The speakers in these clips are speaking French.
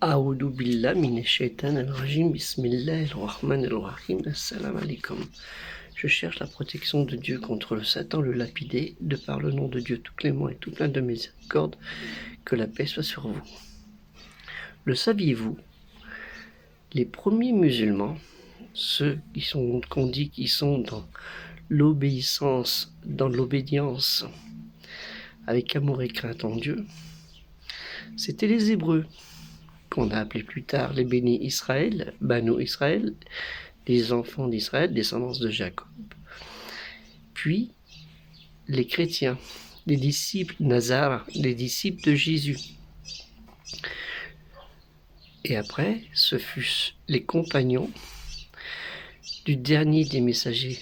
Aoudou billah mineshaitan al-rajim, bismillahir-rahmanir-rahim, assalamu alaikum. Je cherche la protection de Dieu contre le Satan, le lapidé, de par le nom de Dieu tout clément et tout plein de miséricorde, que la paix soit sur vous. Le saviez-vous? Les premiers musulmans, ceux qu'on dit qui sont dans l'obéissance, dans l'obédience, avec amour et crainte en Dieu, c'était les Hébreux, qu'on a appelé plus tard les bénis Israël, Banu Israël, les enfants d'Israël, descendance de Jacob. Puis les chrétiens, les disciples Nazar, les disciples de Jésus. Et après, ce fut les compagnons du dernier des messagers,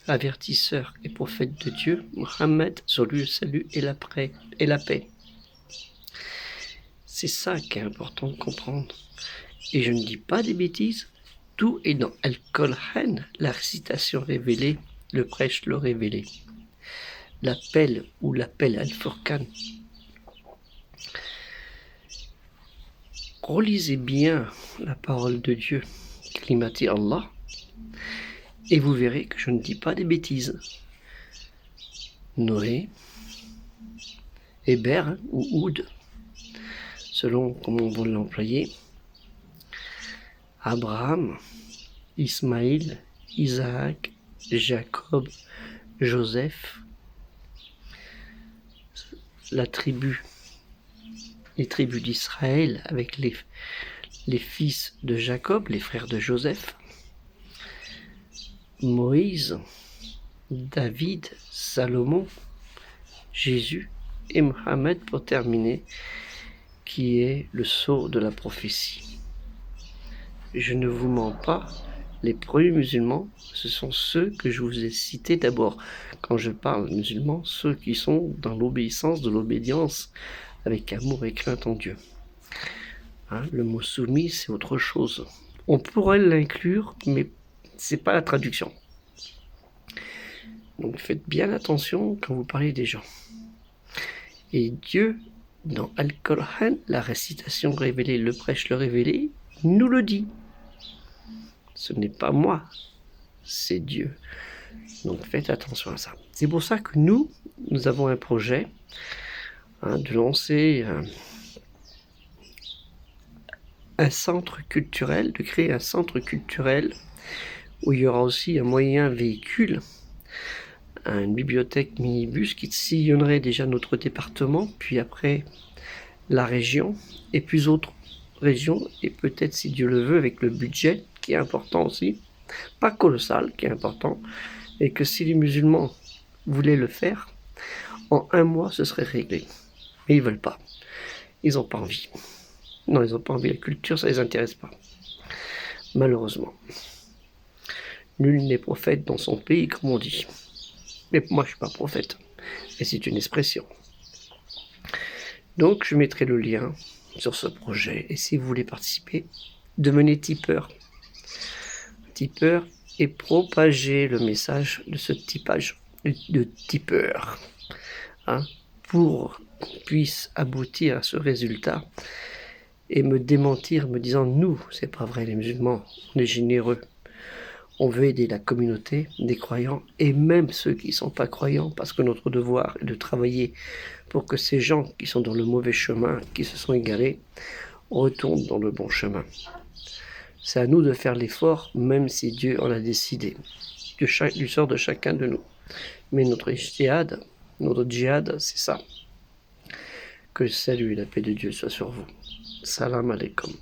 avertisseurs et prophètes de Dieu, Mohammed, sur lui le salut et la paix. C'est ça qui est important de comprendre. Et je ne dis pas des bêtises, tout est dans Al-Qur'an, la récitation révélée, le prêche le révélé. L'appel ou l'appel Al-Furqan. Relisez bien la parole de Dieu, Kalimati Allah, et vous verrez que je ne dis pas des bêtises. Noé, Héber ou Oud, selon comment on va l'employer, Abraham, Ismaïl, Isaac, Jacob, Joseph, les tribus d'Israël avec les fils de Jacob, les frères de Joseph, Moïse, David, Salomon, Jésus et Mohammed pour terminer, qui est le sceau de la prophétie. Je ne vous mens pas, les premiers musulmans, ce sont ceux que je vous ai cités d'abord. Quand je parle musulmans, ceux qui sont dans l'obéissance de l'obédience, avec amour et crainte en Dieu. Le mot soumis, c'est autre chose. On pourrait l'inclure, mais c'est pas la traduction. Donc faites bien attention quand vous parlez des gens. Et Dieu, dans Al-Qur'an, la récitation révélée, le prêche le révélé, nous le dit. Ce n'est pas moi, c'est Dieu. Donc faites attention à ça. C'est pour ça que nous avons un projet de lancer un centre culturel, de créer un centre culturel où il y aura aussi un moyen véhicule, une bibliothèque minibus qui sillonnerait déjà notre département, puis après la région, et puis autres régions, et peut-être si Dieu le veut, avec le budget qui est important aussi, pas colossal, qui est important, et que si les musulmans voulaient le faire, en 1 mois ce serait réglé. Mais ils veulent pas. Ils n'ont pas envie. Non, ils n'ont pas envie. La culture, ça les intéresse pas. Malheureusement. Nul n'est prophète dans son pays, comme on dit. Mais moi, je suis pas prophète. Et c'est une expression. Donc, je mettrai le lien sur ce projet. Et si vous voulez participer, devenez tipeur. Tipeur et propagez le message de ce typage de tipeur. Pour qu'on puisse aboutir à ce résultat et me démentir, me disant nous, c'est pas vrai, les musulmans, on est généreux. On veut aider la communauté des croyants et même ceux qui ne sont pas croyants, parce que notre devoir est de travailler pour que ces gens qui sont dans le mauvais chemin, qui se sont égarés, retournent dans le bon chemin. C'est à nous de faire l'effort, même si Dieu en a décidé, du sort de chacun de nous. Mais notre djihad, c'est ça. Que le salut et la paix de Dieu soient sur vous. Salam alaikum.